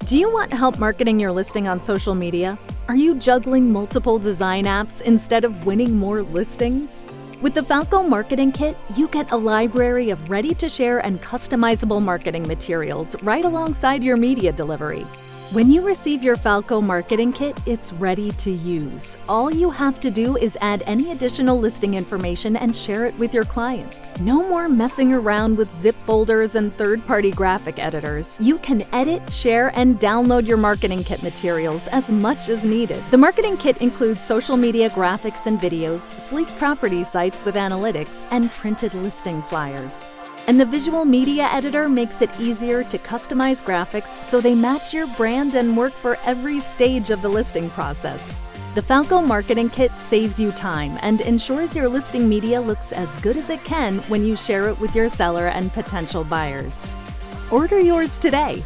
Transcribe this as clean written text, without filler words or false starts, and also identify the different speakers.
Speaker 1: Do you want help marketing your listing on social media? Are you juggling multiple design apps instead of winning more listings? With the Falco Marketing Kit, you get a library of ready-to-share and customizable marketing materials right alongside your media delivery. When you receive your Falco Marketing Kit, it's ready to use. All you have to do is add any additional listing information and share it with your clients. No more messing around with zip folders and third-party graphic editors. You can edit, share, and download your Marketing Kit materials as much as needed. The Marketing Kit includes social media graphics and videos, sleek property sites with analytics, and printed listing flyers. And the visual media editor makes it easier to customize graphics so they match your brand and work for every stage of the listing process. The Falco Marketing Kit saves you time and ensures your listing media looks as good as it can when you share it with your seller and potential buyers. Order yours today.